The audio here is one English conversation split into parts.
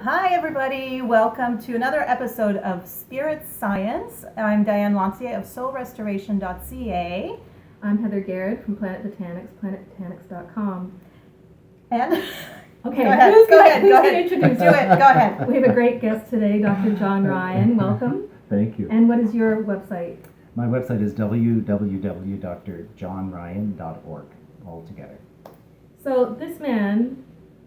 Hi, everybody. Welcome to another episode of Spirit Science. I'm Diane Lancier of soulrestoration.ca. I'm Heather Garrett from Planet Botanics, planetbotanics.com. And okay, go ahead. Who's Go going ahead. to introduce? Do it. Go ahead. We have a great guest today, Dr. John Ryan. Welcome. Thank you. And what is your website? My website is www.drjohnryan.org, all together. So this man,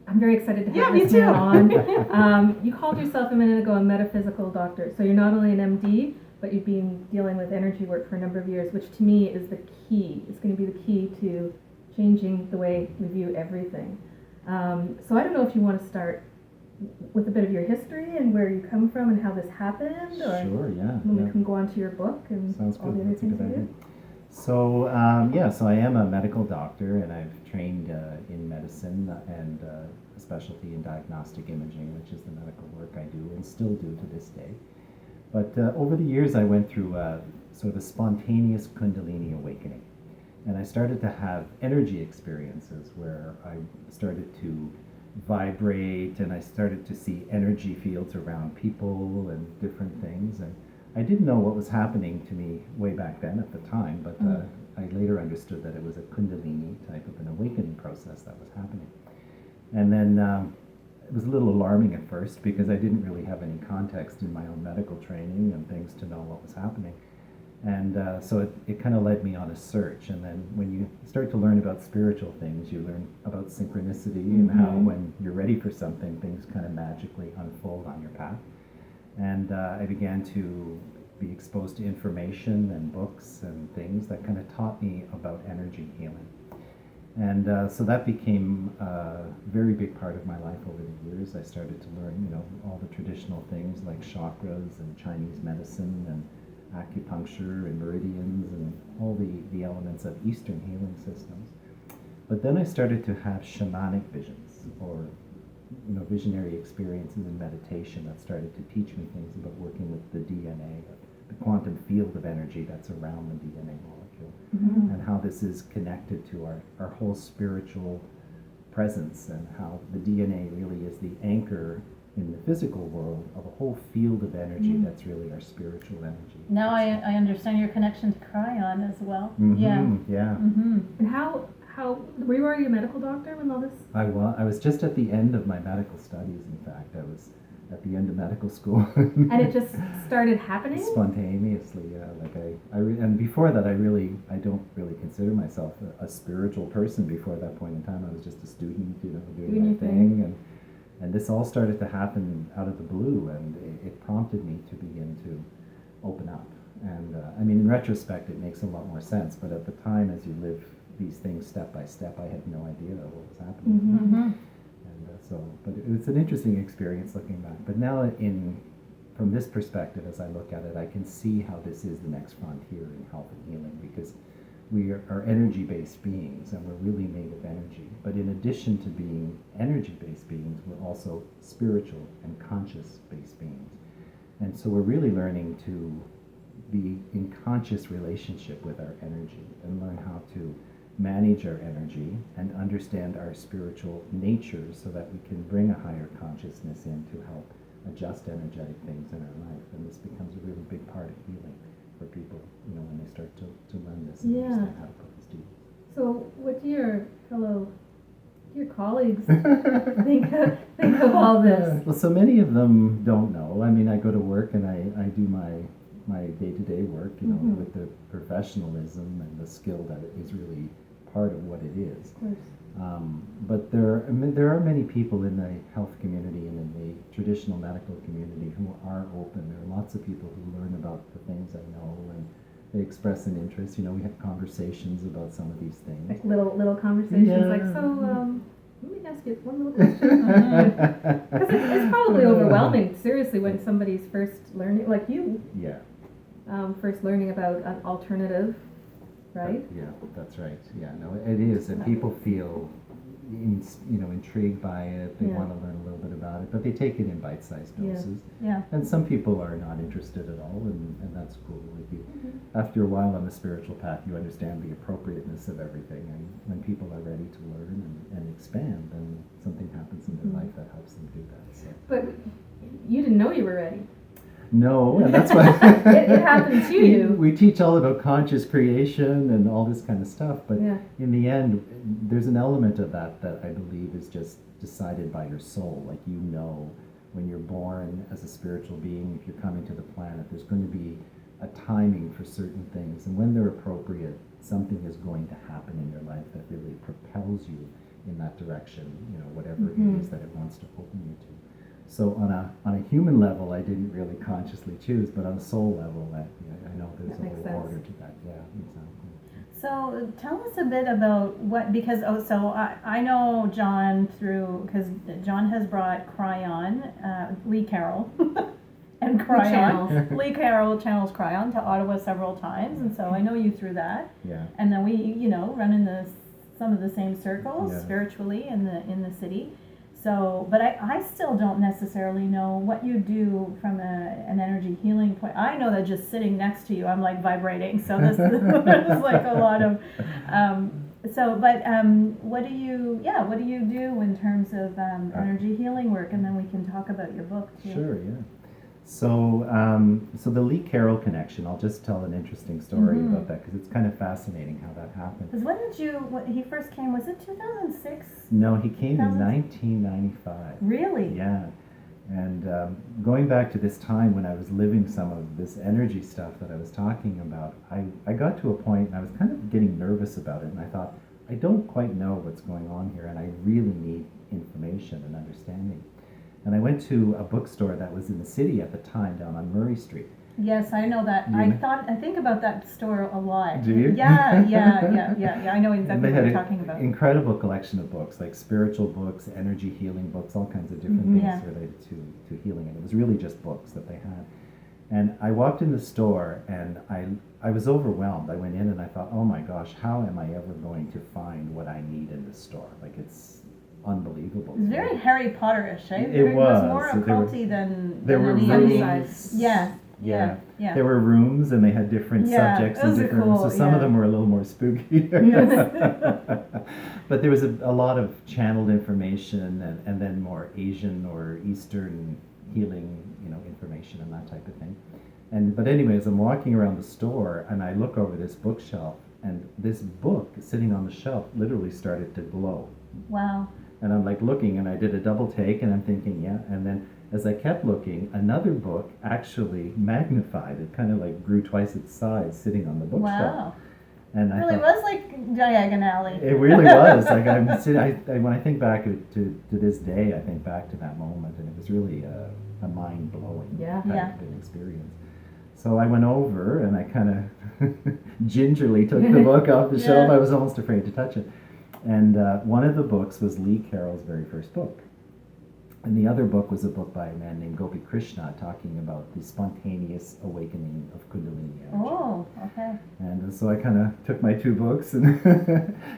I'm very excited to have Yeah, me this man too. on. You called yourself a minute ago a metaphysical doctor. So you're not only an MD, but you've been dealing with energy work for a number of years, which to me is the key. It's going to be the key to changing the way we view everything. So I don't know if you want to start with a bit of your history and where you come from and how this happened, or Sure, yeah. we can go on to your book and Sounds all good. the other That's a things good you idea. do. So, so I am a medical doctor, and I've trained in medicine and a specialty in diagnostic imaging, which is the medical work I do and still do to this day. But over the years, I went through sort of a spontaneous Kundalini awakening. And I started to have energy experiences where I started to vibrate, and I started to see energy fields around people and different things. And I didn't know what was happening to me way back then at the time, but I later understood that it was a Kundalini type of an awakening process that was happening. And then it was a little alarming at first because I didn't really have any context in my own medical training and things to know what was happening. And so it kind of led me on a search. And then when you start to learn about spiritual things, you learn about synchronicity and how when you're ready for something, things kind of magically unfold on your path. And I began to be exposed to information and books and things that kind of taught me about energy healing. And so that became a very big part of my life over the years. I started to learn, all the traditional things like chakras and Chinese medicine and acupuncture and meridians and all the elements of Eastern healing systems. But then I started to have shamanic visions, or visionary experiences in meditation that started to teach me things about working with the DNA, the quantum field of energy that's around the DNA molecule, and how this is connected to our whole spiritual presence, and how the DNA really is the anchor in the physical world of a whole field of energy that's really our spiritual energy. Now I understand your connection to Cryon as well. Yeah. And how were you already a medical doctor when all this? I was just at the end of my medical studies. In fact, I was at the end of medical school. And it just started happening? Spontaneously, yeah. And before that, I don't really consider myself a spiritual person. Before that point in time, I was just a student, doing my thing. And this all started to happen out of the blue, and it prompted me to begin to open up. And in retrospect, it makes a lot more sense. But at the time, as you live these things step by step, I had no idea what was happening. And but it's an interesting experience looking back. But now, from this perspective, as I look at it, I can see how this is the next frontier in health and healing, because we are energy-based beings, and we're really made of energy. But in addition to being energy-based beings, we're also spiritual and conscious-based beings. And so we're really learning to be in conscious relationship with our energy and learn how to manage our energy and understand our spiritual nature so that we can bring a higher consciousness in to help adjust energetic things in our life. And this becomes a really big part of healing for people, when they start to learn this and understand how to put this to use. So what do your colleagues think of all this? Well, so many of them don't know. I go to work and I do my day-to-day work, with the professionalism and the skill that is really part of what it is. Of course. But there are many people in the health community and in the traditional medical community who are open. There are lots of people who learn about the things I know, and they express an interest. We have conversations about some of these things. Like little conversations, let me ask you one little question. Because it's probably overwhelming, seriously, when somebody's first learning, like you. Yeah. First learning about an alternative, right? Yeah, that's right. Yeah, no, it is, and people feel, intrigued by it. They want to learn a little bit about it, but they take it in bite-sized doses. Yeah. And some people are not interested at all, and that's cool. After a while on the spiritual path, you understand the appropriateness of everything, and when people are ready to learn and expand, then something happens in their life that helps them do that. So. But you didn't know you were ready. No, and that's why It happened to you. We teach all about conscious creation and all this kind of stuff, but Yeah. in the end, there's an element of that I believe is just decided by your soul. Like, you know, when you're born as a spiritual being, if you're coming to the planet, there's going to be a timing for certain things, and when they're appropriate, something is going to happen in your life that really propels you in that direction, you know, whatever Mm-hmm. it is that it wants to open you to. So on a human level, I didn't really consciously choose, but on a soul level, I know there's That a makes whole sense. order to that. Yeah, exactly. So tell us a bit about what, because, I know John because John has brought Cryon, Lee Carroll, and Cryon. channels. Lee Carroll channels Cryon to Ottawa several times, and so I know you through that. Yeah. And then we, run in some of the same circles Yeah. spiritually in the city. So, but I still don't necessarily know what you do from an energy healing point. I know that just sitting next to you, I'm like vibrating. So this is like a lot of. What do you do in terms of energy healing work? And then we can talk about your book too. Sure, yeah. So, so the Lee Carroll connection, I'll just tell an interesting story Mhm. about that, because it's kind of fascinating how that happened. Because when he first came, was it 2006? No, he came in 2000? 1995. Really? Yeah. And going back to this time when I was living some of this energy stuff that I was talking about, I got to a point and I was kind of getting nervous about it, and I thought, I don't quite know what's going on here, and I really need information and understanding. And I went to a bookstore that was in the city at the time down on Murray Street. Yes, I know that. You I think about that store a lot. Do you? Yeah. I know And exactly they what had you're an talking about. incredible collection of books, like spiritual books, energy healing books, all kinds of different Mhm. things Yeah. related to healing. And it was really just books that they had. And I walked in the store and I was overwhelmed. I went in and I thought, oh my gosh, how am I ever going to find what I need in this store? Like, it's unbelievable. It's very Harry Potter-ish, eh? It was. more So there were- occulty than There were any rooms. other. Yeah. There were rooms and they had different Yeah, subjects and those are different rooms. So cool, some of yeah. them were a little more spooky. But there was a lot of channeled information and then more Asian or Eastern healing, information and that type of thing. But anyways, I'm walking around the store and I look over this bookshelf, and this book sitting on the shelf literally started to glow. Wow. And I'm like looking, and I did a double take, and I'm thinking, yeah. And then as I kept looking, another book actually magnified. It kind of like grew twice its size sitting on the bookshelf. Wow. And I Really thought, was like diagonally. it really was. Like, when I think back to this day, I think back to that moment, and it was really a mind-blowing Yeah. type Yeah. of an experience. So I went over and I kind of gingerly took the book off the shelf. Yeah. I was almost afraid to touch it. And one of the books was Lee Carroll's very first book. And the other book was a book by a man named Gopi Krishna talking about the spontaneous awakening of Kundalini energy. Oh, okay. And so I kind of took my two books and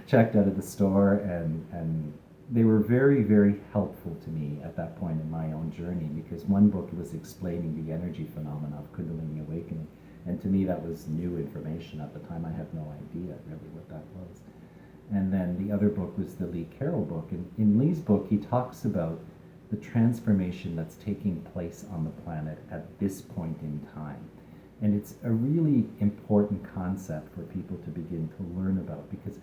checked out of the store, and they were very, very helpful to me at that point in my own journey, because one book was explaining the energy phenomena of Kundalini awakening. And to me, that was new information. At the time, I had no idea really what that was. And then the other book was the Lee Carroll book. And in Lee's book, he talks about the transformation that's taking place on the planet at this point in time. And it's a really important concept for people to begin to learn about, because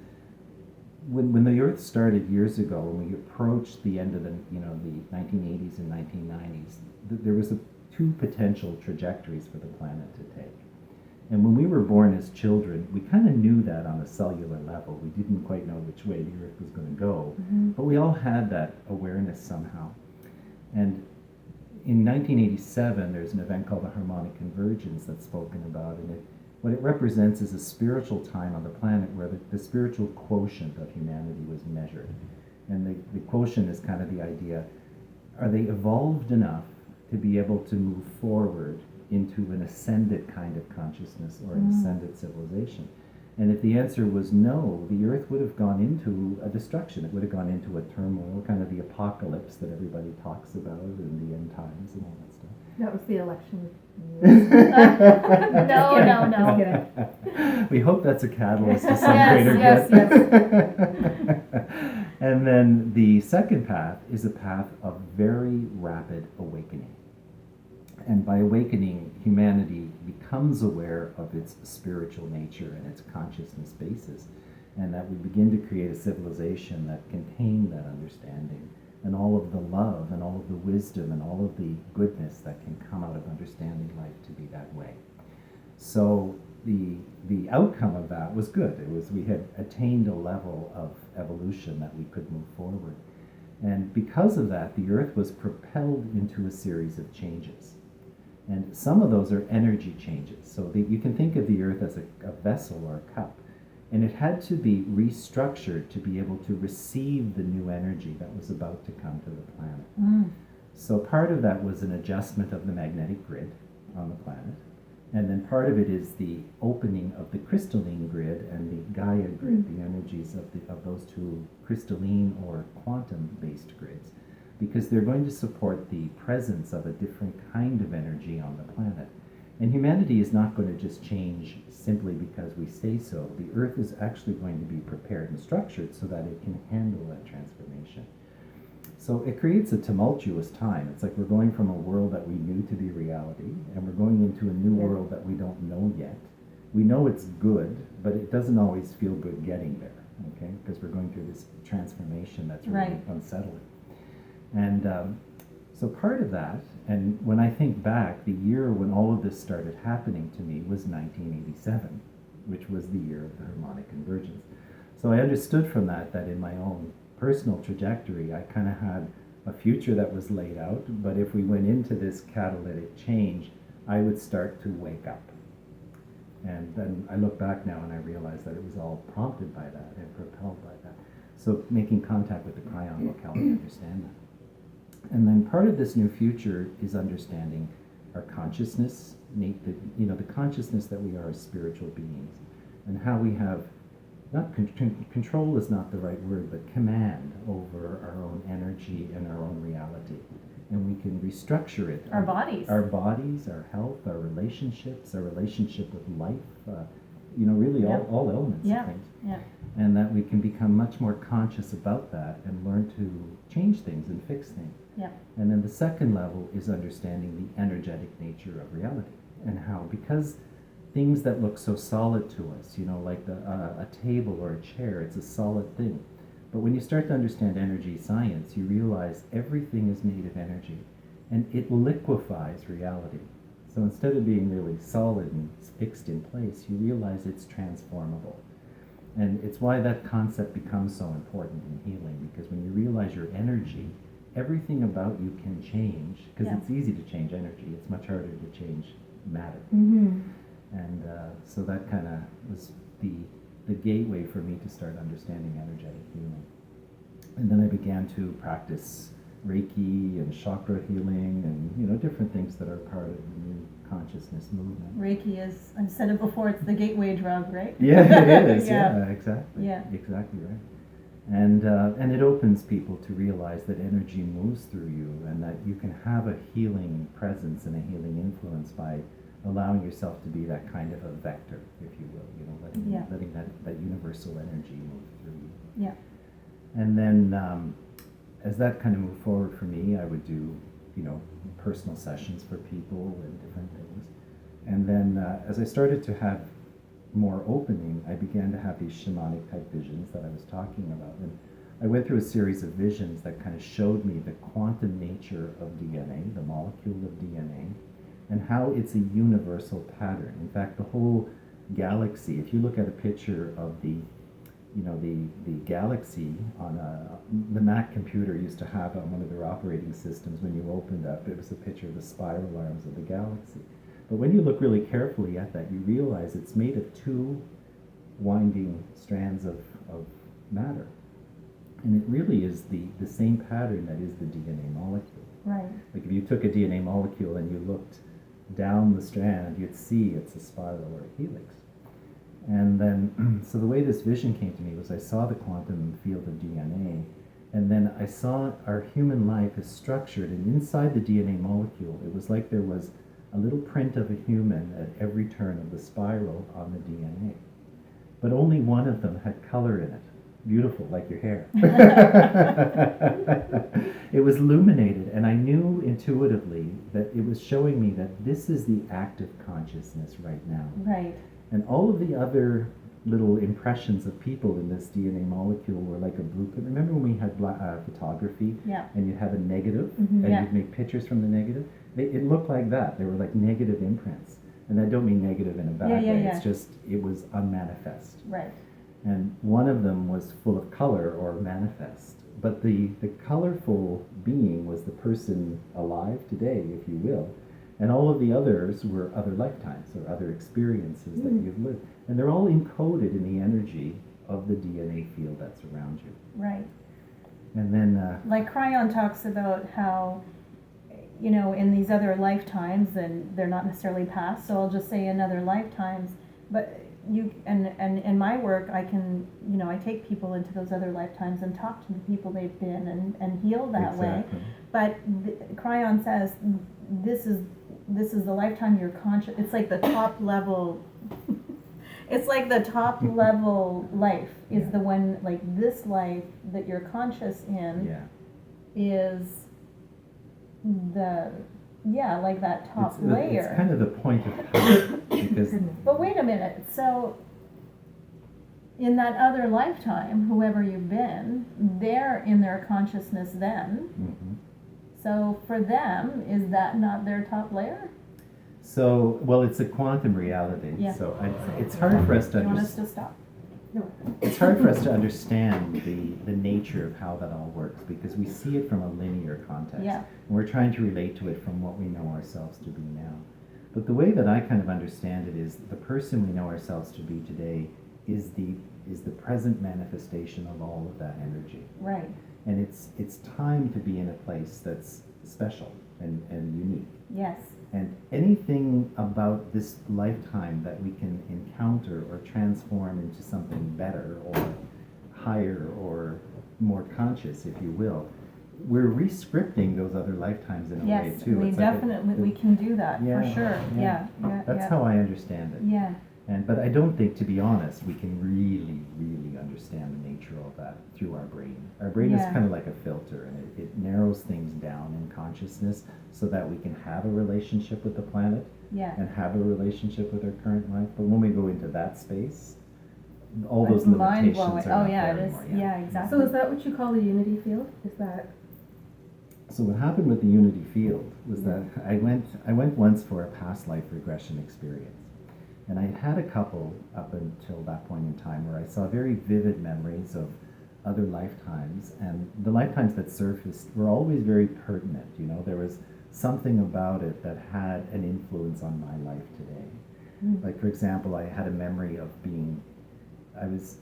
when the Earth started years ago, when we approached the end of the 1980s and 1990s, there was two potential trajectories for the planet to take. And when we were born as children, we kind of knew that on a cellular level. We didn't quite know which way the Earth was going to go, but we all had that awareness somehow. And in 1987, there's an event called the harmonic convergence that's spoken about, and what it represents is a spiritual time on the planet where the spiritual quotient of humanity was measured. And the quotient is kind of the idea, are they evolved enough to be able to move forward into an ascended kind of consciousness or an ascended civilization? And if the answer was no, the Earth would have gone into a destruction. It would have gone into a turmoil, kind of the apocalypse that everybody talks about in the end times and all that stuff. That was the election. No. Just kidding. We hope that's a catalyst to some Yes, greater yes, good. And then the second path is a path of very rapid awakening. And by awakening, humanity becomes aware of its spiritual nature and its consciousness basis, and that we begin to create a civilization that contains that understanding and all of the love and all of the wisdom and all of the goodness that can come out of understanding life to be that way. So the outcome of that was good. It was, we had attained a level of evolution that we could move forward. And because of that, the Earth was propelled into a series of changes. And some of those are energy changes. So you can think of the Earth as a vessel or a cup. And it had to be restructured to be able to receive the new energy that was about to come to the planet. Mm. So part of that was an adjustment of the magnetic grid on the planet. And then part of it is the opening of the crystalline grid and the Gaia grid, the energies of those two crystalline or quantum-based grids, because they're going to support the presence of a different kind of energy on the planet. And humanity is not going to just change simply because we say so. The Earth is actually going to be prepared and structured so that it can handle that transformation. So it creates a tumultuous time. It's like we're going from a world that we knew to be reality, and we're going into a new world that we don't know yet. We know it's good, but it doesn't always feel good getting there, okay? Because we're going through this transformation that's really unsettling. And so part of that, and when I think back, the year when all of this started happening to me was 1987, which was the year of the harmonic convergence. So I understood from that in my own personal trajectory, I kind of had a future that was laid out, but if we went into this catalytic change, I would start to wake up. And then I look back now and I realize that it was all prompted by that and propelled by that. So making contact with the Cryon will help me understand that. And then part of this new future is understanding our consciousness, the consciousness that we are as spiritual beings, and how we have not control is not the right word, but command over our own energy and our own reality. And we can restructure it. Our bodies. Our bodies, our health, our relationships, our relationship with life, really all elements of things. Yeah. And that we can become much more conscious about that and learn to change things and fix things. Yeah. And then the second level is understanding the energetic nature of reality and how, because things that look so solid to us, like a table or a chair, it's a solid thing. But when you start to understand energy science, you realize everything is made of energy, and it liquefies reality. So instead of being really solid and fixed in place, you realize it's transformable. And it's why that concept becomes so important in healing, because when you realize your energy, everything about you can change, because it's easy to change energy. It's much harder to change matter. Mm-hmm. And so that kind of was the gateway for me to start understanding energetic healing. And then I began to practice Reiki and chakra healing and different things that are part of the new consciousness movement. Reiki is, I've said it before, it's the gateway drug, right? Yeah, it is. Yeah, exactly. Yeah. Exactly right. And it opens people to realize that energy moves through you and that you can have a healing presence and a healing influence by allowing yourself to be that kind of a vector, if you will, letting that universal energy move through you. Yeah. And then as that kind of moved forward for me, I would do, personal sessions for people and different things. And then as I started to have more opening, I began to have these shamanic type visions that I was talking about. And I went through a series of visions that kind of showed me the quantum nature of DNA, the molecule of DNA, and how it's a universal pattern. In fact, the whole galaxy, if you look at a picture of the galaxy on the Mac computer used to have on one of their operating systems, when you opened up, it was a picture of the spiral arms of the galaxy. But when you look really carefully at that, you realize it's made of two winding strands of matter. And it really is the same pattern that is the DNA molecule. Right. Like if you took a DNA molecule and you looked down the strand, you'd see it's a spiral or a helix. And then, so the way this vision came to me was I saw the quantum field of DNA, and then I saw our human life is structured, and inside the DNA molecule, it was like there was a little print of a human at every turn of the spiral on the DNA. But only one of them had color in it. beautiful, like your hair. It was illuminated, and I knew intuitively that it was showing me that this is the active consciousness right now. Right. And all of the other little impressions of people in this DNA molecule were like a blueprint. Remember when we had photography, Yeah. and you'd have a negative, Mhm, and yeah. you'd make pictures from the negative? It looked like that. They were like negative imprints. And I don't mean negative in a bad Yeah, yeah, way. yeah. It's just, it was unmanifest. Right. And one of them was full of color or manifest. But the colorful being was the person alive today, if you will. And all of the others were other lifetimes or other experiences that you've lived. And they're all encoded in the energy of the DNA field that's around you. Right. And then, Like Cryon talks about how, you know, in these other lifetimes, and they're not necessarily past, so I'll just say in other lifetimes, but you, and in my work, I can, you know, I take people into those other lifetimes and talk to the people they've been and heal that way. exactly. But Cryon says this is the lifetime you're conscious. It's like the top level. It's like the top level life is Yeah. the one, like this life that you're conscious in Yeah. is the, yeah, like that top layer. It's kind of the point of power. Because But wait a minute, so in that other lifetime, whoever you've been, they're in their consciousness then. mhm. So for them, is that not their top layer? So, well, it's a quantum reality. Yeah. So it's hard for us to Do you want us understand. to stop? It's hard for us to understand the nature of how that all works because we see it from a linear context. Yeah. And we're trying to relate to it from what we know ourselves to be now. But the way that I kind of understand it is the person we know ourselves to be today is the present manifestation of all of that energy. Right, And it's time to be in a place that's special and unique. yes, And anything about this lifetime that we can encounter or transform into something better or higher or more conscious, if you will, we're re-scripting those other lifetimes in a way yes, too. we It's like definitely, we can do that, for Yeah, sure, yeah. yeah. That's how I understand it. Yeah, But I don't think, to be honest, we can really, really understand the nature of that through our brain. Our brain is Yeah. kind of like a filter, and it narrows things down in consciousness so that we can have a relationship with the planet yeah. and have a relationship with our current life. But when we go into that space, all It's those limitations mind-blowing. are Oh, not yeah, there it is. anymore. Yeah, exactly. So is that what you call the unity field? Is that So what happened with the unity field was that I went once for a past life regression experience. And I had a couple up until that point in time where I saw very vivid memories of other lifetimes, and the lifetimes that surfaced were always very pertinent. You know, there was something about it that had an influence on my life today. Like, for example, I had a memory of I was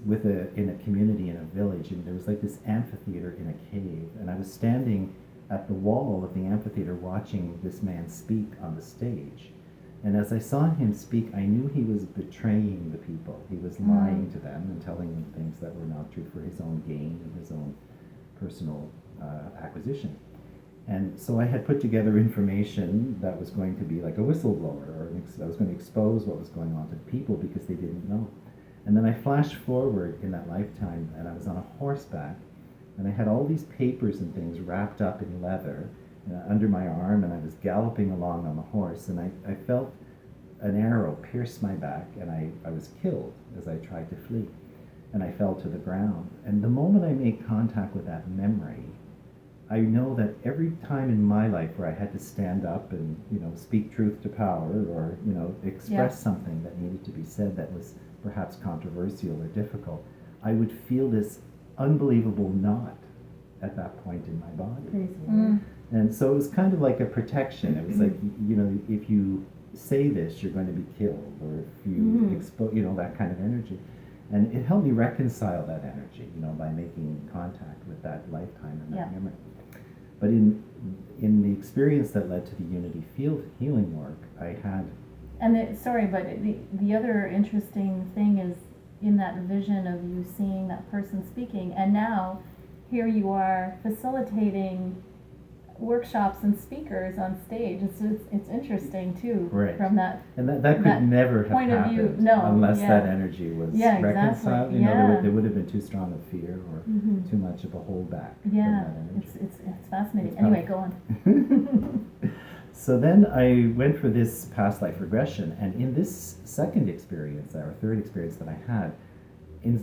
in a community in a village, and there was like this amphitheater in a cave, and I was standing at the wall of the amphitheater watching this man speak on the stage. And as I saw him speak, I knew he was betraying the people. He was lying to them and telling them things that were not true for his own gain and his own personal acquisition. And so I had put together information that was going to be like a whistleblower, or I was going to expose what was going on to people because they didn't know. And then I flashed forward in that lifetime, and I was on a horseback, and I had all these papers and things wrapped up in leather under my arm, and I was galloping along on the horse, and I felt an arrow pierce my back, and I was killed as I tried to flee, and I fell to the ground. And the moment I made contact with that memory, I know that every time in my life where I had to stand up and, speak truth to power, or, express something that needed to be said that was perhaps controversial or difficult, I would feel this unbelievable knot at that point in my body. crazy? And so it was kind of like a protection. It was like, if you say this, you're going to be killed, or if you expose, that kind of energy. And it helped me reconcile that energy, by making contact with that lifetime and that memory. But in the experience that led to the Unity Field healing work, I had... And the other interesting thing is in that vision of you seeing that person speaking, and now here you are facilitating workshops and speakers on stage. It's interesting too, Right. from that. And that could that never have point of view, happened no, unless yeah. that energy was Yeah, exactly, reconciled. You know, yeah. there would have been too strong a fear or Mhm. too much of a holdback from Yeah, that energy. it's fascinating. It's Anyway, go on. So then I went for this past life regression, and in this second experience, or third experience that I had,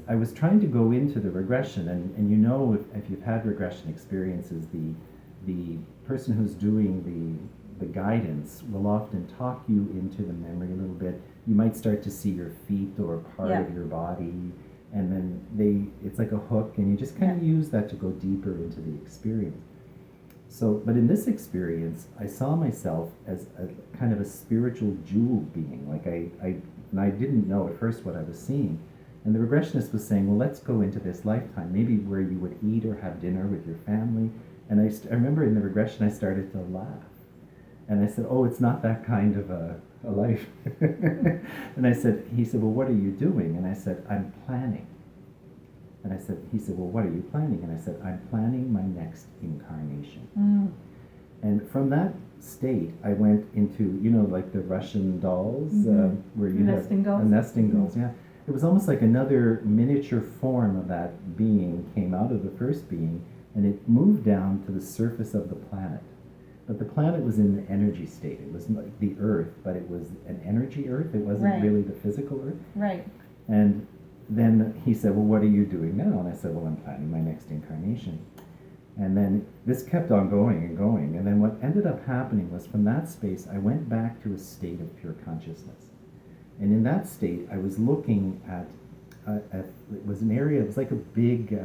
I was trying to go into the regression, and you know, if you've had regression experiences, the person who's doing the guidance will often talk you into the memory a little bit. You might start to see your feet or part Yeah. of your body, and then it's like a hook, and you just kind of use that to go deeper into the experience. So, but in this experience, I saw myself as a kind of a spiritual jewel being. Like and I didn't know at first what I was seeing. And the regressionist was saying, well, let's go into this lifetime, maybe where you would eat or have dinner with your family. And I remember in the regression, I started to laugh. And I said, oh, it's not that kind of a life. And he said, well, what are you doing? And I said, I'm planning. And he said, well, what are you planning? And I said, I'm planning my next incarnation. Mm. And from that state, I went into, like the Russian dolls, Mhm. where you Nesting have dolls? nesting dolls, yeah. It was almost like another miniature form of that being came out of the first being, and it moved down to the surface of the planet. But the planet was in the energy state. It was like the Earth, but it was an energy Earth. It wasn't Right. really the physical Earth. Right. And then he said, well, what are you doing now? And I said, well, I'm planning my next incarnation. And then this kept on going and going. And then what ended up happening was, from that space, I went back to a state of pure consciousness. And in that state, I was looking at it was an area, it was like a big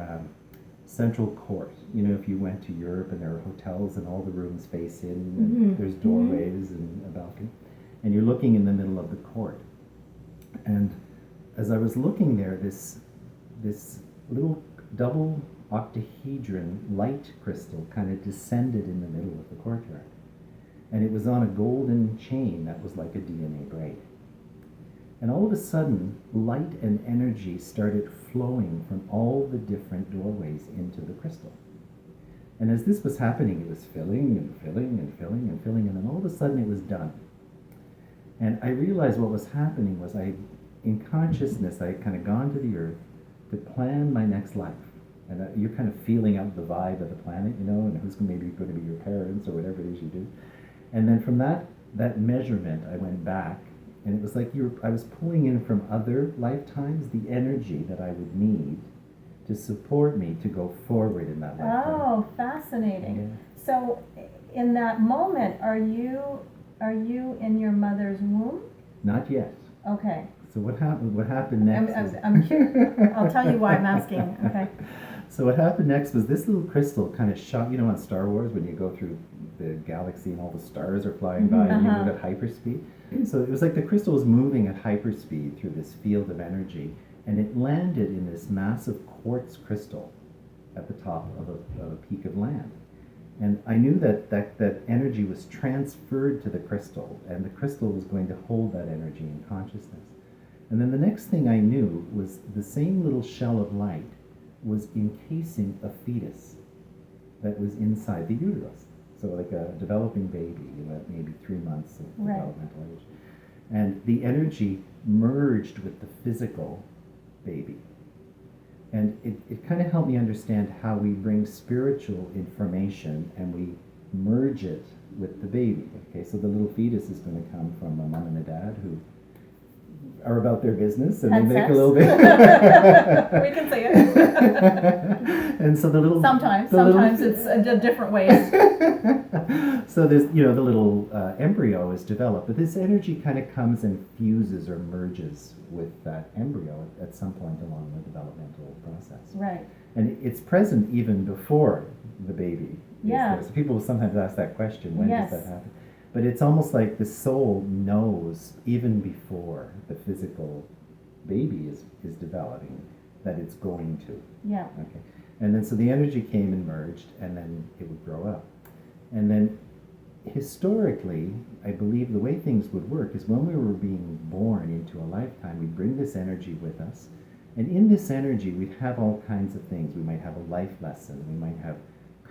central court. You know, if you went to Europe and there are hotels and all the rooms face in, and Mhm. there's doorways and a balcony, and you're looking in the middle of the court. And as I was looking there, this little double octahedron light crystal kind of descended in the middle of the courtyard. And it was on a golden chain that was like a DNA braid. And all of a sudden, light and energy started flowing from all the different doorways into the crystal. And as this was happening, it was filling and filling and filling and filling, and then all of a sudden it was done. And I realized what was happening was, in consciousness, I had kind of gone to the earth to plan my next life. And you're kind of feeling out the vibe of the planet, and who's maybe going to be your parents or whatever it is you do. And then from that measurement, I went back, and it was like I was pulling in from other lifetimes the energy that I would need to support me to go forward in that lifetime. Oh, fascinating. Yeah. So, in that moment, are you in your mother's womb? Not yet. Okay. So what happened next? I'm curious. I'll tell you why I'm asking. Okay. So what happened next was this little crystal kind of shot, on Star Wars when you go through the galaxy and all the stars are flying by and you move at hyperspeed. So it was like the crystal was moving at hyperspeed through this field of energy, and it landed in this massive quartz crystal at the top of a peak of land. And I knew that energy was transferred to the crystal, and the crystal was going to hold that energy in consciousness. And then the next thing I knew was the same little shell of light was encasing a fetus that was inside the uterus. So like a developing baby, maybe 3 months of Right. developmental age. And the energy merged with the physical baby. And it kind of helped me understand how we bring spiritual information and we merge it with the baby. Okay, so the little fetus is going to come from a mom and a dad who are about their business, and Had they make sex? a little bit. We can say it. And so the little Sometimes it's different ways. So there's the little embryo is developed, but this energy kind of comes and fuses or merges with that embryo at some point along the developmental process. Right. And it's present even before the baby is Yeah. there. So people will sometimes ask that question, when Yes. does that happen? But it's almost like the soul knows even before the physical baby is developing that it's going to. Yeah. Okay. And then so the energy came and merged, and then it would grow up. And then historically, I believe the way things would work is when we were being born into a lifetime, we'd bring this energy with us. And in this energy, we'd have all kinds of things. We might have a life lesson. We might have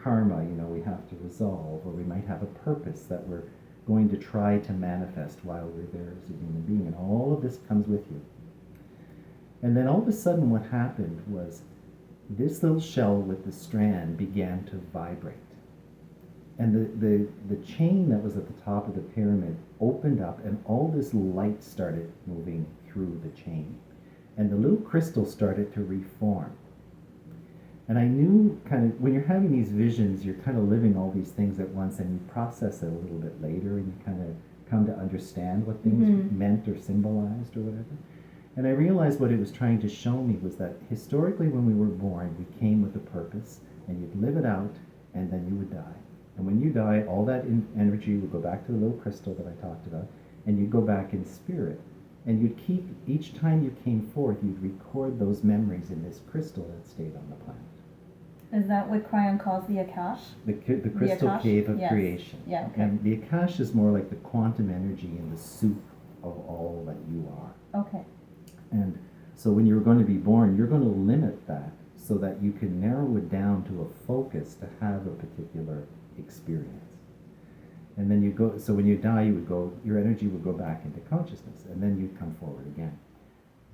karma, we have to resolve, or we might have a purpose that we're going to try to manifest while we're there as a human being. And all of this comes with you. And then all of a sudden what happened was this little shell with the strand began to vibrate. And the chain that was at the top of the pyramid opened up, and all this light started moving through the chain. And the little crystal started to reform. And I knew kind of, when you're having these visions, you're kind of living all these things at once, and you process it a little bit later, and you kind of come to understand what things meant or symbolized or whatever. And I realized what it was trying to show me was that historically when we were born, we came with a purpose, and you'd live it out, and then you would die. And when you die, all that energy would go back to the little crystal that I talked about, and you'd go back in spirit. And you'd keep, each time you came forth, you'd record those memories in this crystal that stayed on the planet. Is that what Cryon calls the Akash? The crystal Akash? cave of Yes. creation. Yeah, okay. And the Akash is more like the quantum energy in the soup of all that you are. Okay. And so when you're going to be born, you're going to limit that so that you can narrow it down to a focus to have a particular experience. And then you go, so when you die, your energy would go back into consciousness, and then you'd come forward again.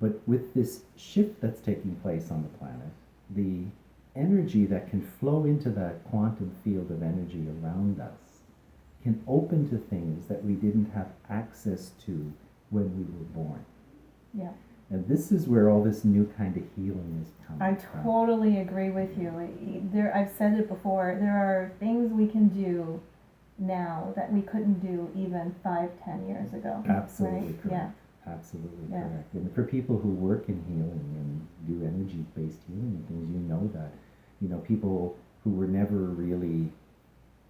But with this shift that's taking place on the planet, the energy that can flow into that quantum field of energy around us can open to things that we didn't have access to when we were born. Yeah. And this is where all this new kind of healing is coming I from. totally agree with you. I've said it before, there are things we can do now that we couldn't do even 5-10 years ago. Absolutely right? correct. Absolutely Yeah. correct. And for people who work in healing and do energy-based healing and things, that, people who were never really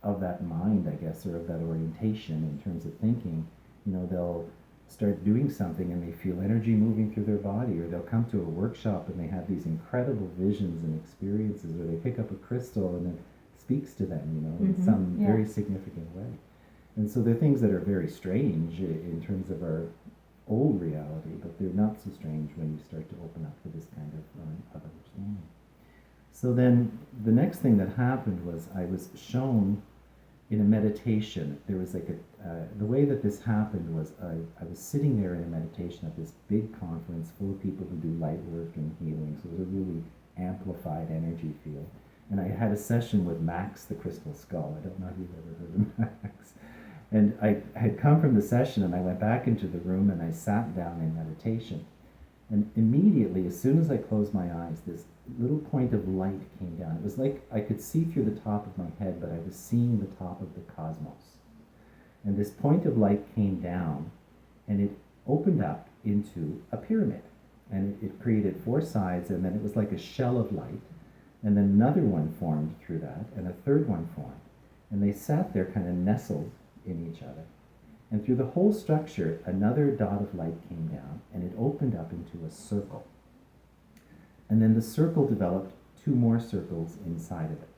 of that mind, I guess, or of that orientation in terms of thinking, they'll start doing something and they feel energy moving through their body, or they'll come to a workshop and they have these incredible visions and experiences, or they pick up a crystal and it speaks to them, in some very significant way. And so they're things that are very strange in terms of our old reality, but they're not so strange when you start to open up to this kind of understanding. So then the next thing that happened was I was shown in a meditation. There was like the way that this happened was I was sitting there in a meditation at this big conference full of people who do light work and healing, so it was a really amplified energy field. And I had a session with Max the Crystal Skull. I don't know if you've ever heard of Max. And I had come from the session and I went back into the room and I sat down in meditation. And immediately, as soon as I closed my eyes, this little point of light came down. It was like I could see through the top of my head, but I was seeing the top of the cosmos. And this point of light came down and it opened up into a pyramid. And it created 4 sides, and then it was like a shell of light. And then another one formed through that, and a third one formed. And they sat there kind of nestled in each other. And through the whole structure, another dot of light came down, and it opened up into a circle. And then the circle developed 2 more circles inside of it.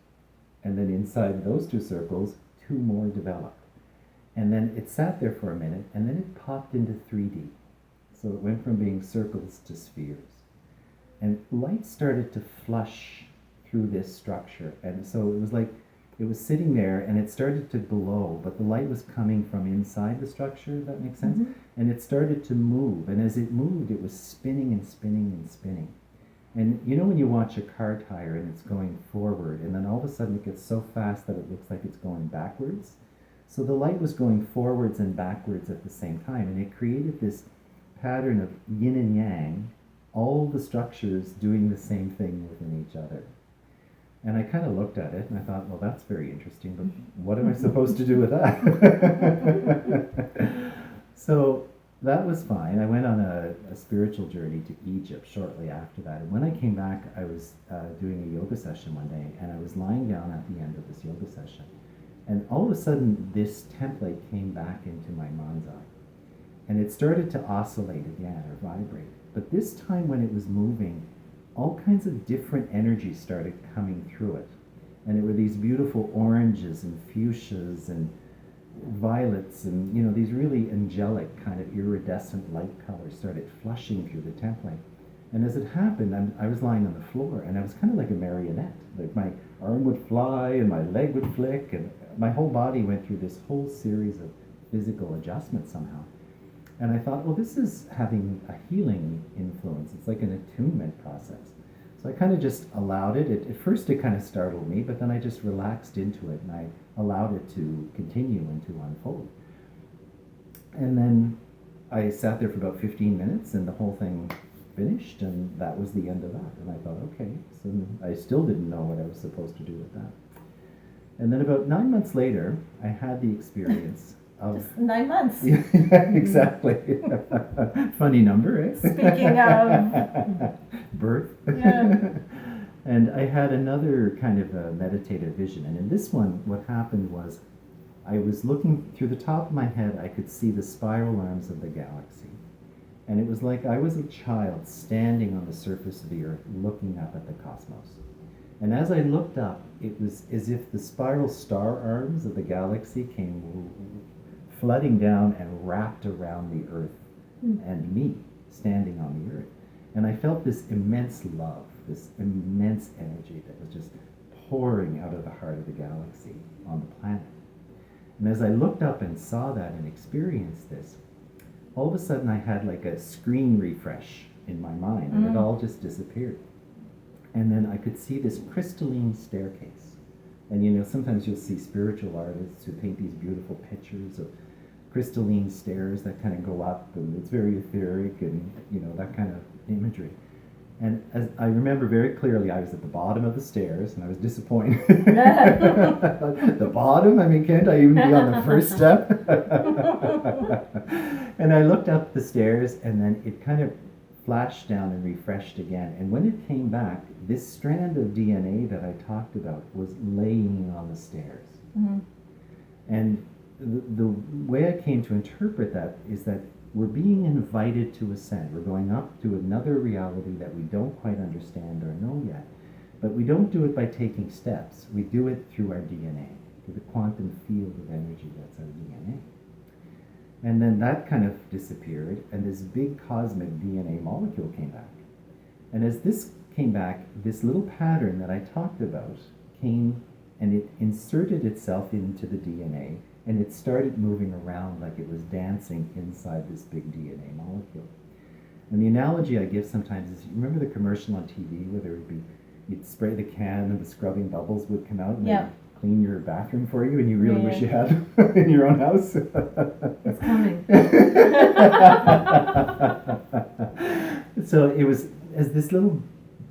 And then inside those 2 circles, 2 more developed. And then it sat there for a minute, and then it popped into 3D. So it went from being circles to spheres. And light started to flush through this structure. And so it was like it was sitting there and it started to glow, but the light was coming from inside the structure, if that makes sense. And it started to move. And as it moved, it was spinning and spinning and spinning. And when you watch a car tire and it's going forward, and then all of a sudden it gets so fast that it looks like it's going backwards. So the light was going forwards and backwards at the same time. And it created this pattern of yin and yang, all the structures doing the same thing within each other. And I kind of looked at it and I thought, well, that's very interesting, but what am I supposed to do with that? So that was fine. I went on a spiritual journey to Egypt shortly after that. And when I came back, I was doing a yoga session one day, and I was lying down at the end of this yoga session. And all of a sudden, this template came back into my mind's eye. And it started to oscillate again, or vibrate. But this time when it was moving, all kinds of different energies started coming through it. And it were these beautiful oranges and fuchsias and violets and, these really angelic kind of iridescent light colors started flushing through the template. And as it happened, I was lying on the floor, and I was kind of like a marionette. Like my arm would fly, and my leg would flick, and my whole body went through this whole series of physical adjustments somehow. And I thought, well, this is having a healing influence. It's like an attunement process. So I kind of just allowed it. At first, it kind of startled me, but then I just relaxed into it, and I allowed it to continue and to unfold. And then I sat there for about 15 minutes, and the whole thing finished, and that was the end of that. And I thought, okay, so I still didn't know what I was supposed to do with that. And then about 9 months later, I had the experience of... Just 9 months. Yeah, exactly. Funny number, eh? Speaking of... Birth. Yeah. And I had another kind of a meditative vision. And in this one, what happened was I was looking through the top of my head, I could see the spiral arms of the galaxy. And it was like I was a child standing on the surface of the earth looking up at the cosmos. And as I looked up, it was as if the spiral star arms of the galaxy came flooding down and wrapped around the earth and me standing on the earth. And I felt this immense love, this immense energy that was just pouring out of the heart of the galaxy on the planet. And as I looked up and saw that and experienced this, all of a sudden I had like a screen refresh in my mind, and it all just disappeared. And then I could see this crystalline staircase. And you know, sometimes you'll see spiritual artists who paint these beautiful pictures of crystalline stairs that kind of go up, and it's very etheric and, you know, that kind of imagery. And as I remember very clearly, I was at the bottom of the stairs, and I was disappointed. The bottom? I mean, can't I even be on the first step? And I looked up the stairs, and then it kind of flashed down and refreshed again. And when it came back, this strand of DNA that I talked about was laying on the stairs. Mm-hmm. And the way I came to interpret that is that we're being invited to ascend. We're going up to another reality that we don't quite understand or know yet. But we don't do it by taking steps. We do it through our DNA, through the quantum field of energy that's our DNA. And then that kind of disappeared, and this big cosmic DNA molecule came back. And as this came back, this little pattern that I talked about came, and it inserted itself into the DNA, and it started moving around like it was dancing inside this big DNA molecule. And the analogy I give sometimes is, you remember the commercial on TV where there would be, you'd spray the can and the scrubbing bubbles would come out and they'd clean your bathroom for you, and you really wish you had in your own house? It's coming. So it was, as this little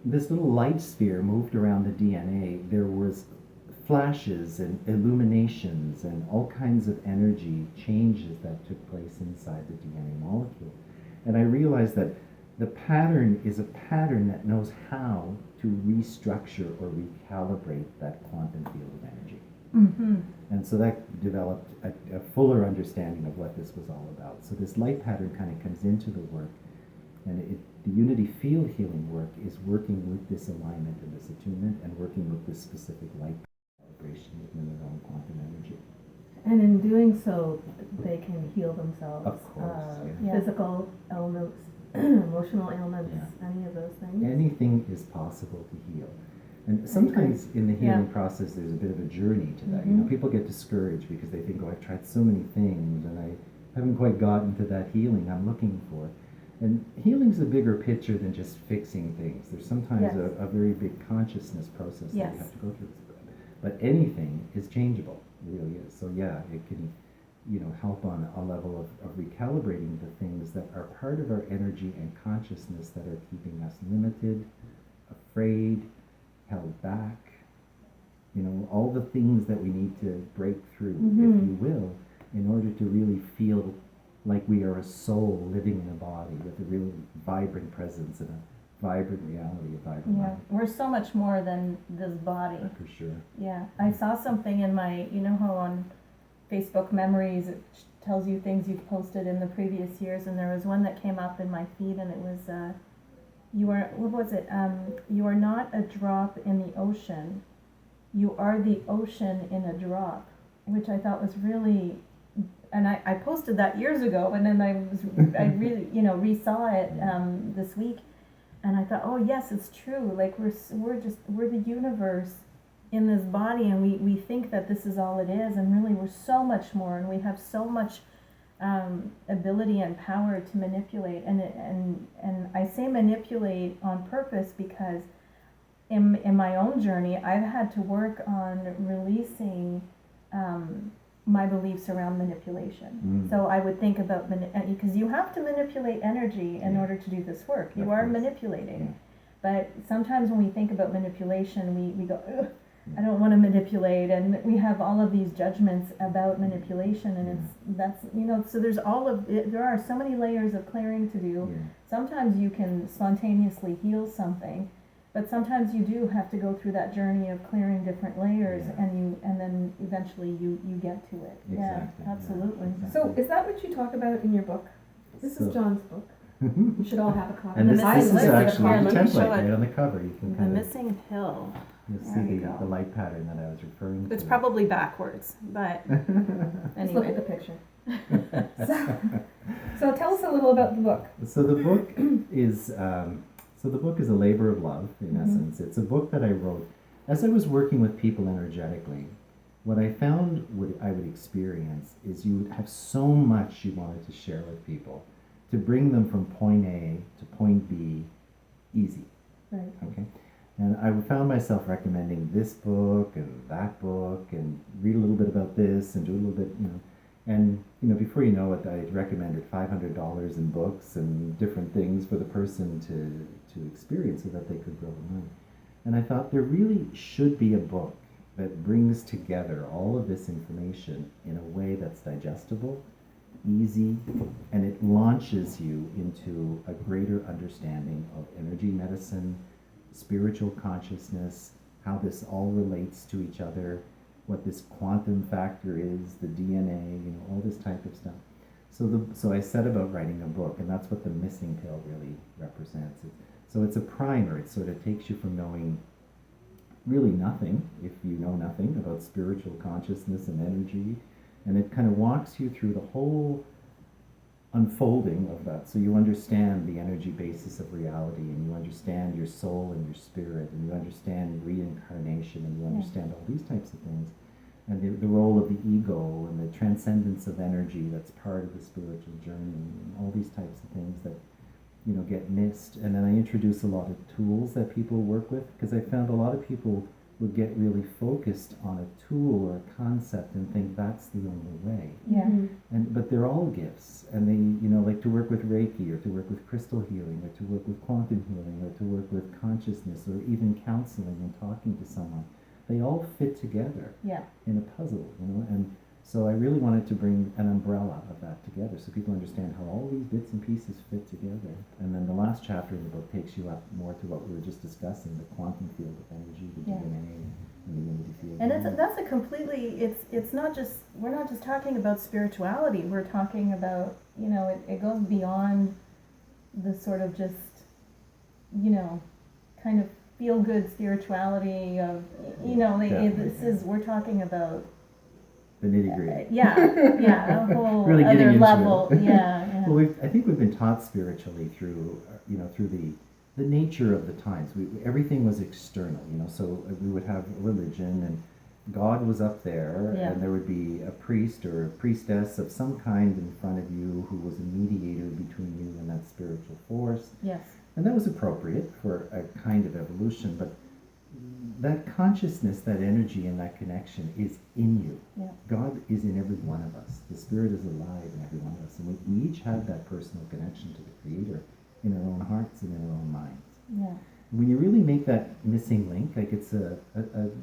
light sphere moved around the DNA, there was flashes and illuminations and all kinds of energy changes that took place inside the DNA molecule. And I realized that the pattern is a pattern that knows how to restructure or recalibrate that quantum field of energy. Mm-hmm. And so that developed a fuller understanding of what this was all about. So this light pattern kind of comes into the work, and the unity field healing work is working with this alignment and this attunement, and working with this specific light vibration within their own quantum energy. And in doing so, they can heal themselves. Of course, Physical ailments, emotional ailments, any of those things. Anything is possible to heal. And sometimes in the healing process, there's a bit of a journey to that. Mm-hmm. You know, people get discouraged because they think, oh, I've tried so many things and I haven't quite gotten to that healing I'm looking for. And healing's a bigger picture than just fixing things. There's sometimes a very big consciousness process that you have to go through. But anything is changeable, it really is. So it can, you know, help on a level of recalibrating the things that are part of our energy and consciousness that are keeping us limited, afraid, held back, you know, all the things that we need to break through, if you will, in order to really feel like we are a soul living in a body with a really vibrant presence and a vibrant reality, a vibrant mind. We're so much more than this body. For sure. Yeah, I saw something in my, you know how on Facebook memories it tells you things you've posted in the previous years, and there was one that came up in my feed, and it was, you are not a drop in the ocean, you are the ocean in a drop, which I thought was really, and I posted that years ago, and then I really, you know, resaw it this week, And I thought, oh yes, it's true. Like we're the universe in this body, and we think that this is all it is, and really we're so much more, and we have so much ability and power to manipulate. And I say manipulate on purpose because in my own journey, I've had to work on releasing my beliefs around manipulation. So I would think about, because you have to manipulate energy in order to do this work. You are manipulating. But sometimes when we think about manipulation, we go, ugh, I don't want to manipulate, and we have all of these judgments about manipulation, and so there's there are so many layers of clearing to do. Sometimes you can spontaneously heal something, but sometimes you do have to go through that journey of clearing different layers, and then eventually you get to it. Exactly, Absolutely. So is that what you talk about in your book? This is John's book. You should all have a copy. And this I is like actually the the let me template show it. right on the cover. You can The kind of missing pill. you'll There see you the go. light pattern that I was referring to. It's probably backwards, but Just look anyway. at the picture. So tell us a little about the book. So the book is a labor of love in essence. It's a book that I wrote as I was working with people energetically. What I found I would experience is you would have so much you wanted to share with people, to bring them from point A to point B easy. Right. Okay. And I found myself recommending this book and that book and read a little bit about this and do a little bit, and before you know it, I recommended $500 in books and different things for the person to experience so that they could grow and learn. And I thought there really should be a book that brings together all of this information in a way that's digestible, easy, and it launches you into a greater understanding of energy medicine, spiritual consciousness, how this all relates to each other, what this quantum factor is, the DNA, all this type of stuff. So I set about writing a book, and that's what the missing pill really represents. So it's a primer. It sort of takes you from knowing really nothing, if you know nothing about spiritual consciousness and energy, and it kind of walks you through the whole unfolding of that, so you understand the energy basis of reality, and you understand your soul and your spirit, and you understand reincarnation, and you understand all these types of things, and the role of the ego and the transcendence of energy that's part of the spiritual journey, and all these types of things that get missed. And then I introduce a lot of tools that people work with, because I found a lot of people would get really focused on a tool or a concept and think that's the only way. Yeah. But they're all gifts, and they like to work with Reiki, or to work with crystal healing, or to work with quantum healing, or to work with consciousness, or even counseling and talking to someone. They all fit together in a puzzle, and so I really wanted to bring an umbrella of that together so people understand how all these bits and pieces fit together. And then the last chapter in the book takes you up more to what we were just discussing, the quantum field of energy, the DNA, and the unity field. And that's a completely, it's not just, we're not just talking about spirituality, we're talking about, it goes beyond the sort of just, kind of feel-good spirituality of, we're talking about the nitty-gritty. a whole Really getting other into level. it. Well, I think we've been taught spiritually through, through the nature of the times. Everything was external, so we would have religion, and God was up there, and there would be a priest or a priestess of some kind in front of you who was a mediator between you and that spiritual force. Yes. And that was appropriate for a kind of evolution, but that consciousness, that energy, and that connection is in you. Yeah. God is in every one of us. The Spirit is alive in every one of us. And we each have that personal connection to the Creator in our own hearts and in our own minds. Yeah. When you really make that missing link, like it's a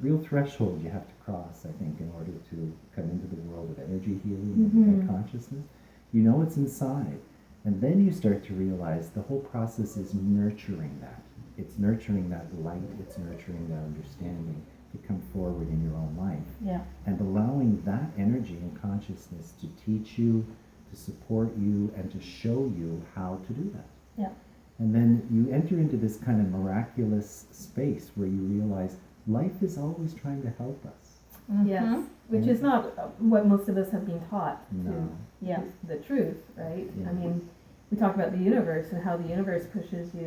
real threshold you have to cross, I think, in order to come into the world of energy healing and consciousness. It's inside. And then you start to realize the whole process is nurturing that. It's nurturing that light, it's nurturing that understanding to come forward in your own life. Yeah. And allowing that energy and consciousness to teach you, to support you, and to show you how to do that. Yeah. And then you enter into this kind of miraculous space where you realize life is always trying to help us. Yes, which is not what most of us have been taught No. to the truth, right? Yeah. I mean, we talk about the universe and how the universe pushes you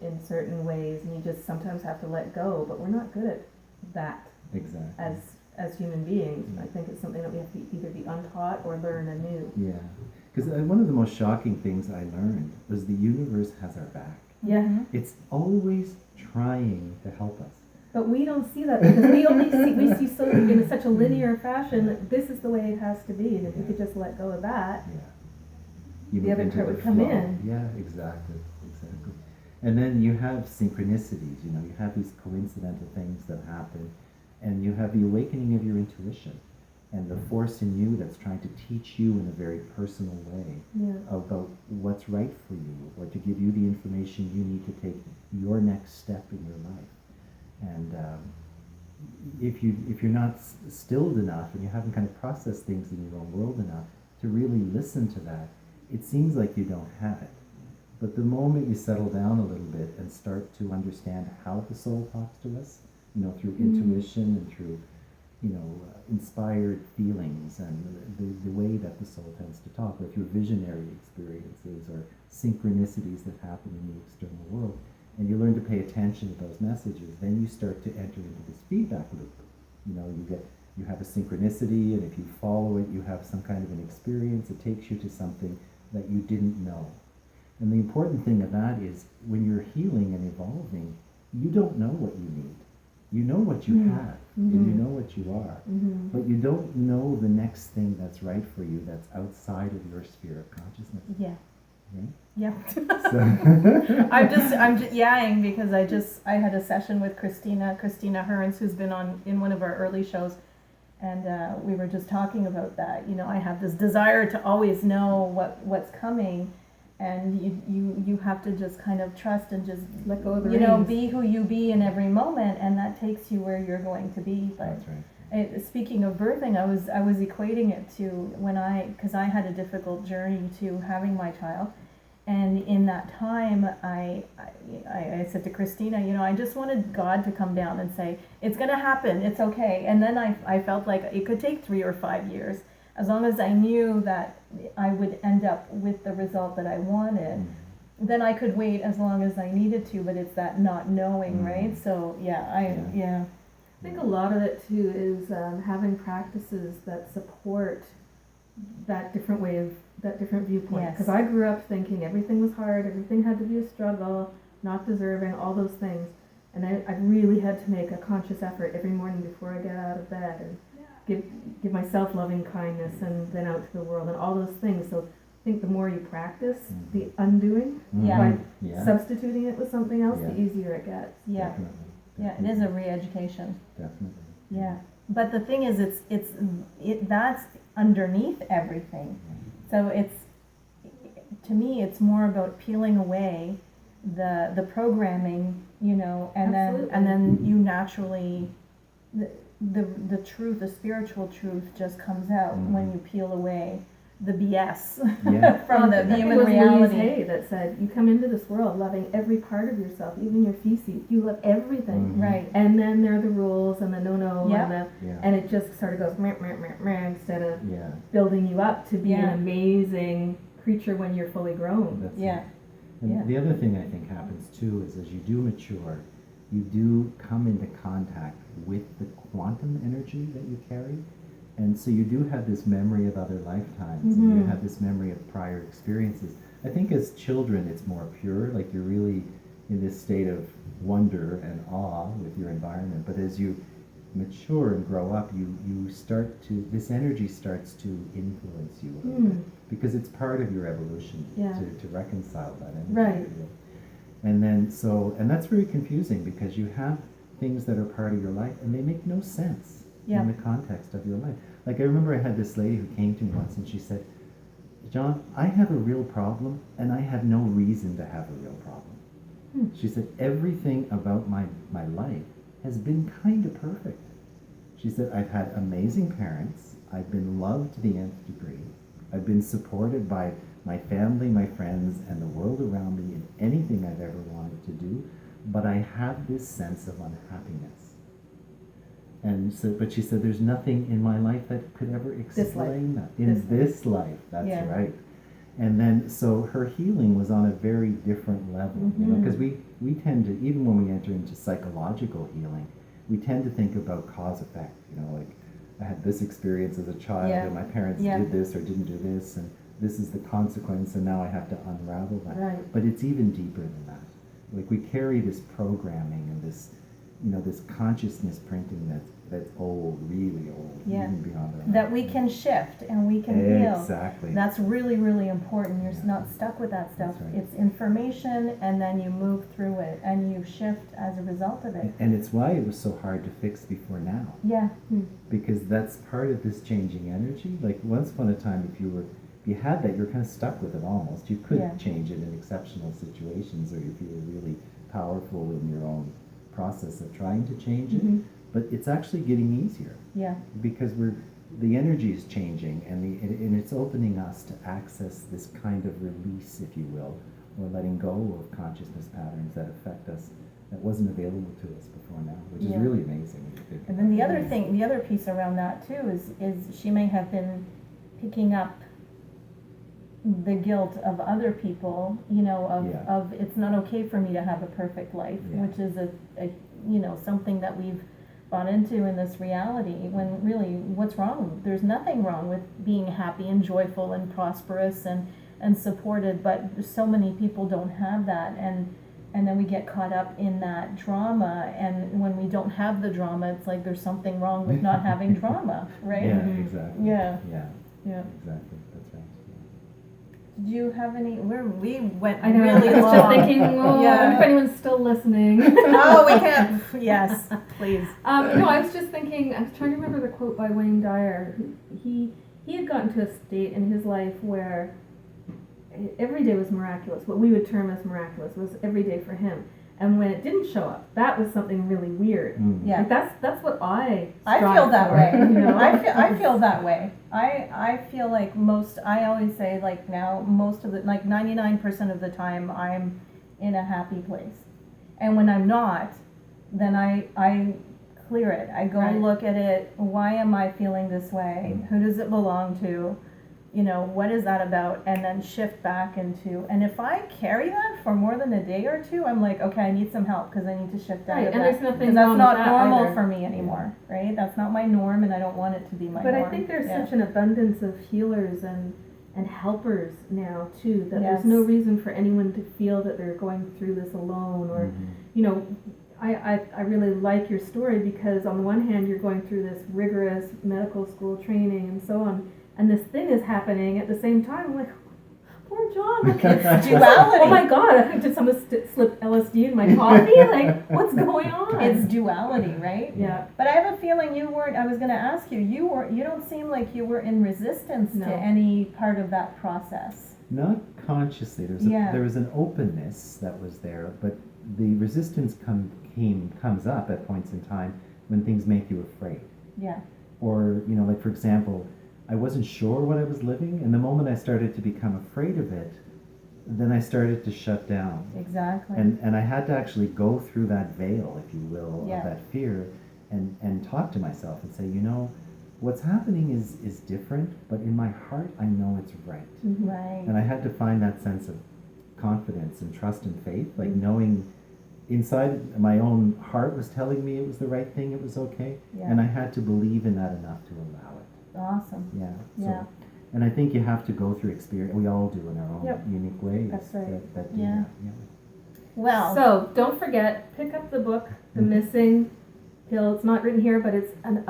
in certain ways, and you just sometimes have to let go, but we're not good at that Exactly. as human beings. I think it's something that we have to either be untaught or learn anew. Yeah. Because one of the most shocking things I learned was the universe has our back. Yeah. It's always trying to help us. But we don't see that because we see so in such a linear fashion that this is the way it has to be, and if we could just let go of that, Yeah. You the move other into part the would come flow. in. Yeah, exactly. And then you have synchronicities, you have these coincidental things that happen, and you have the awakening of your intuition and the force in you that's trying to teach you in a very personal way Yeah. about what's right for you, or to give you the information you need to take your next step in your life. And if you're not stilled enough and you haven't kind of processed things in your own world enough to really listen to that, it seems like you don't have it. But the moment you settle down a little bit and start to understand how the soul talks to us, through intuition and through, inspired feelings and the way that the soul tends to talk, or through visionary experiences or synchronicities that happen in the external world, and you learn to pay attention to those messages, then you start to enter into this feedback loop. You have a synchronicity, and if you follow it, you have some kind of an experience. It takes you to something that you didn't know. And the important thing of that is when you're healing and evolving, you don't know what you need. You know what you have, and you know what you are, but you don't know the next thing that's right for you that's outside of your sphere of consciousness. Yeah. Right? Yeah. So I'm just yapping because I had a session with Christina Hearns, who's been in one of our early shows, and we were just talking about that. I have this desire to always know what's coming, and you have to just kind of trust and just Let go of the reins. be who you be in every moment, and that takes you where you're going to be. But that's right. speaking of birthing, I was equating it to because I had a difficult journey to having my child, and in that time I said to Christina, I just wanted God to come down and say, it's going to happen, it's okay. And then I felt like it could take 3 or 5 years, as long as I knew that I would end up with the result that I wanted. Then I could wait as long as I needed to, but it's that not knowing, right? So I think a lot of it too is having practices that support that different viewpoint. Yes. Because I grew up thinking everything was hard, everything had to be a struggle, not deserving, all those things. And I really had to make a conscious effort every morning before I get out of bed and give myself loving kindness and then out to the world and all those things. So I think the more you practice the undoing by substituting it with something else, the easier it gets. Yeah. Definitely. Yeah, it is a re-education. Definitely. Yeah, but the thing is, that's underneath everything. So to me, it's more about peeling away the programming, and then you naturally the truth, the spiritual truth, just comes out when you peel away the BS from the human reality. Hay that said, you come into this world loving every part of yourself, even your feces. You love everything, right? And then there are the rules and the no, Yep. and it just sort of goes meh, meh, meh, meh, instead of building you up to be an amazing creature when you're fully grown. That's it. And the other thing I think happens too is as you do mature, you do come into contact with the quantum energy that you carry. And so you do have this memory of other lifetimes, and you have this memory of prior experiences. I think as children it's more pure, like you're really in this state of wonder and awe with your environment. But as you mature and grow up, you start to, this energy starts to influence you a little bit, because it's part of your evolution to reconcile that energy. Right. And then and that's very confusing, because you have things that are part of your life and they make no sense in the context of your life. Like I remember I had this lady who came to me once and she said, John, I have a real problem and I have no reason to have a real problem. She said, everything about my life has been kind of perfect. She said, I've had amazing parents. I've been loved to the nth degree. I've been supported by my family, my friends, and the world around me in anything I've ever wanted to do. But I have this sense of unhappiness. And so, but she said, there's nothing in my life that could ever explain that. In this life, that's right. And then, so her healing was on a very different level, you know, because we tend to, even when we enter into psychological healing, we tend to think about cause effect, you know, like I had this experience as a child and my parents did this or didn't do this, and this is the consequence, and now I have to unravel that. Right. But it's even deeper than that. Like we carry this programming and this, you know, this consciousness printing that's old, really old, even beyond our that we can shift and we can heal. Exactly. That's really, really important. You're not stuck with that stuff. That's right. It's information, and then you move through it and you shift as a result of it. And it's why it was so hard to fix before now. Yeah. Because that's part of this changing energy. Like once upon a time, if you had that, you're kind of stuck with it almost. You could change it in exceptional situations, or if you were really powerful in your own process of trying to change it. But it's actually getting easier. Yeah. Because the energy is changing, and it's opening us to access this kind of release, if you will, or letting go of consciousness patterns that affect us that wasn't available to us before now, which is really amazing. And then the other piece around that too is she may have been picking up the guilt of other people, you know, of it's not okay for me to have a perfect life, which is a you know, something that we've bought into in this reality, when really what's wrong? There's nothing wrong with being happy and joyful and prosperous and supported, but so many people don't have that, and then we get caught up in that drama, and when we don't have the drama, it's like there's something wrong with not having drama, right? Yeah, exactly. Yeah. Exactly. That's right. Did you have any? We went I know. really I was long. just thinking, well, I wonder if anyone's still listening. Oh, we can't. Yes, please. No, I was just thinking. I was trying to remember the quote by Wayne Dyer. He had gotten to a state in his life where every day was miraculous. What we would term as miraculous was every day for him. And when it didn't show up, that was something really weird. Yeah, like that's what I feel that for, way. You know? I feel that way. I feel like I always say, like, now most of the, like 99% of the time I'm in a happy place, and when I'm not, then I clear it. I go look at it. Why am I feeling this way? Who does it belong to? You know, what is that about? And then shift back into, and if I carry that for more than a day or two, I'm like, okay, I need some help, because I need to shift out of and that. there's nothing that's wrong not with that normal either. for me anymore, right? That's not my norm, and I don't want it to be my norm. But I think there's such an abundance of healers and helpers now too, that there's no reason for anyone to feel that they're going through this alone, or you know, I really like your story, because on the one hand you're going through this rigorous medical school training and so on, and this thing is happening at the same time. I'm like, poor John. Like, it's duality. Oh my God, did someone slip LSD in my coffee? Like, what's going on? It's duality, right? Yeah. But I have a feeling you weren't, I was going to ask you, you don't seem like you were in resistance to any part of that process. Not consciously. There was an openness that was there, but the resistance comes up at points in time when things make you afraid. Yeah. Or, you know, like for example, I wasn't sure what I was living, and the moment I started to become afraid of it, then I started to shut down. Exactly. And I had to actually go through that veil, if you will, of that fear, and talk to myself and say, you know, what's happening is different, but in my heart I know it's right. Right. And I had to find that sense of confidence and trust and faith, like knowing inside my own heart was telling me it was the right thing, it was okay, and I had to believe in that enough to allow it. Awesome. Yeah. And I think you have to go through experience. We all do in our own unique ways. That's right. That do that. Well. So don't forget, pick up the book, The Missing Pill. It's not written here, but it's an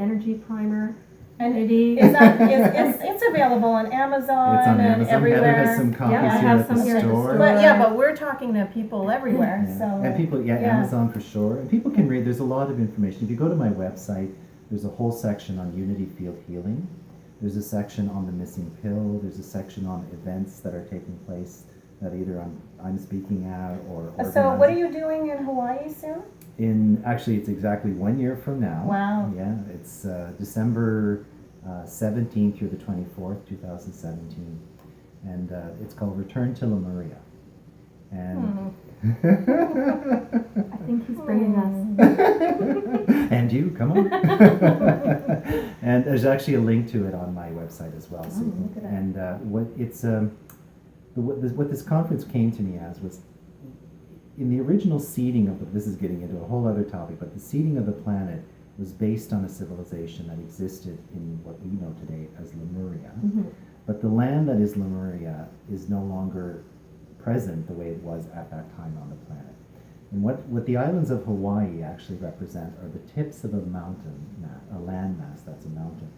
energy primer. And it's available on Amazon. It's on Amazon. Everywhere. Heather has some copies I here have at some the here at the store. store. But we're talking to people everywhere. Yeah. So and people, Amazon for sure. And people can read. There's a lot of information. If you go to my website, there's a whole section on Unity Field Healing. There's a section on the missing pill. There's a section on events that are taking place that either I'm speaking at or organizing. So what are you doing in Hawaii soon? Actually, it's exactly 1 year from now. Wow. Yeah, it's December 17th through the 24th, 2017. And it's called Return to Lemuria. And I think he's bringing us. and you, come on. And there's actually a link to it on my website as well. So look at that. and what this conference came to me as was, in the original seeding of this is getting into a whole other topic, but the seeding of the planet was based on a civilization that existed in what we know today as Lemuria. But the land that is Lemuria is no longer present the way it was at that time on the planet. And what the islands of Hawaii actually represent are the tips of a mountain, a landmass that's a mountain.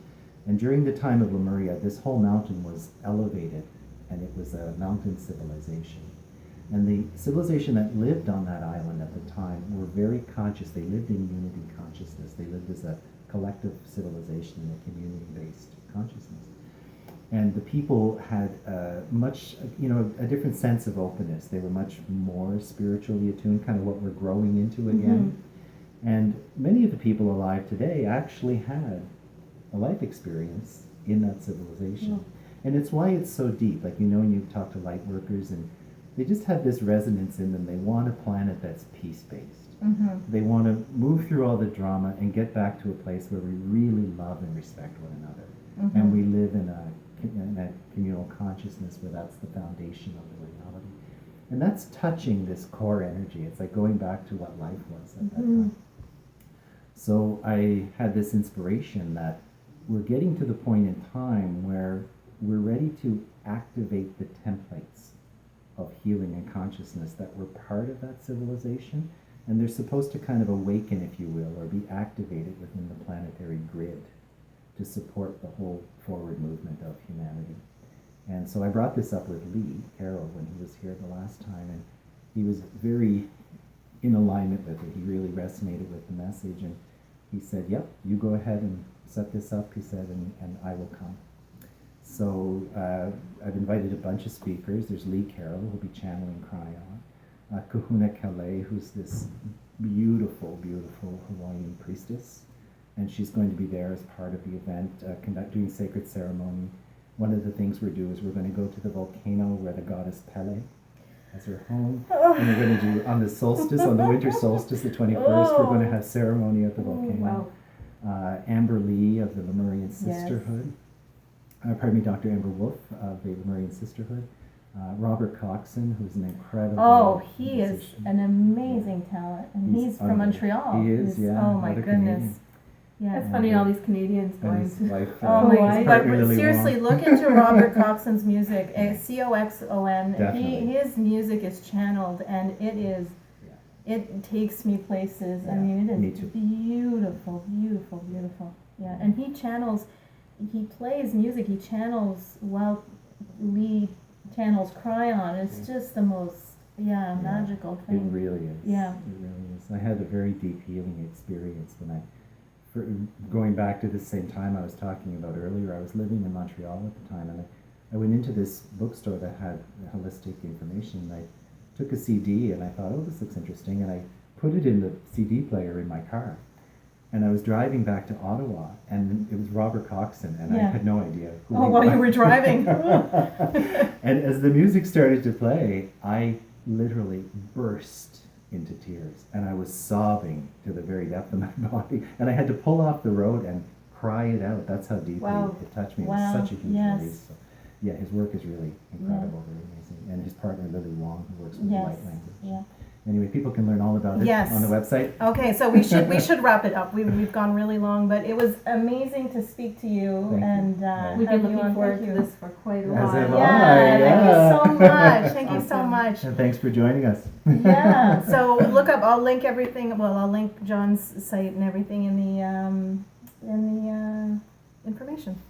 And during the time of Lemuria, this whole mountain was elevated, and it was a mountain civilization. And the civilization that lived on that island at the time were very conscious. They lived in unity consciousness. They lived as a collective civilization in a community-based consciousness. And the people had a different sense of openness. They were much more spiritually attuned, kind of what we're growing into again. And many of the people alive today actually had a life experience in that civilization. And it's why it's so deep. Like, when you talk to light workers, and they just have this resonance in them. They want a planet that's peace-based. They want to move through all the drama and get back to a place where we really love and respect one another. And we live in a communal consciousness where that's the foundation of the reality. And that's touching this core energy. It's like going back to what life was at that time. So I had this inspiration that we're getting to the point in time where we're ready to activate the templates of healing and consciousness that were part of that civilization, and they're supposed to kind of awaken, if you will, or be activated within the planetary grid to support the whole forward movement of humanity. And so I brought this up with Lee Carroll when he was here the last time, and he was very in alignment with it. He really resonated with the message, and he said, yep, you go ahead and set this up, he said, and I will come. So I've invited a bunch of speakers. There's Lee Carroll, who'll be channeling Cryon. Kahuna Kale, who's this beautiful, beautiful Hawaiian priestess. And she's going to be there as part of the event, doing sacred ceremony. One of the things we're doing is we're going to go to the volcano where the goddess Pele has her home. And we're going to do, on the solstice, on the winter solstice, the 21st, we're going to have ceremony at the volcano. Amber Lee of the Lemurian Sisterhood. Dr. Amber Wolf of the Lemurian Sisterhood. Robert Coxon, who's an incredible he musician. is an amazing talent, and he's from Montreal. He is, Oh my goodness. Canadian. Yeah. It's funny, all these Canadians And going his to... wife, Oh my his God! partner, Lily Seriously, Wong. look into Robert Coxon's music. Coxon. Definitely. His music is channeled, and it is. It takes me places. I mean, it me is too. beautiful, beautiful, beautiful. Yeah, and he channels. He plays music. He channels while Lee channels Cryon. It's just the most magical It thing. really is. Yeah. It really is. I had a very deep healing experience going back to the same time I was talking about earlier. I was living in Montreal at the time, and I went into this bookstore that had holistic information, and I took a CD, and I thought, oh, this looks interesting, and I put it in the CD player in my car. And I was driving back to Ottawa, and it was Robert Coxon, and I had no idea who he was. While you were driving. And as the music started to play, I literally burst into tears, and I was sobbing to the very depth of my body, and I had to pull off the road and cry it out. That's how deeply it touched me. It was such a huge release. So, yeah, his work is really incredible, really amazing. And his partner Lily Wong, who works with light language. Yeah. Anyway, people can learn all about it on the website. Okay, so we should wrap it up. We've gone really long, but it was amazing to speak to you. Thank you. And We've have been you looking on. forward Thank to you. this for quite a As while. have I. Thank you so much. Thank you so Awesome. much. And thanks for joining us. Yeah. So look up. I'll link everything. Well, I'll link John's site and everything in the information.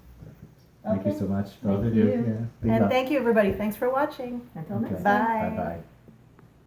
Thank you so much, both Thank of you. you. Yeah, big And love. thank you, everybody. Thanks for watching. Until next Okay. time. Bye. Bye-bye.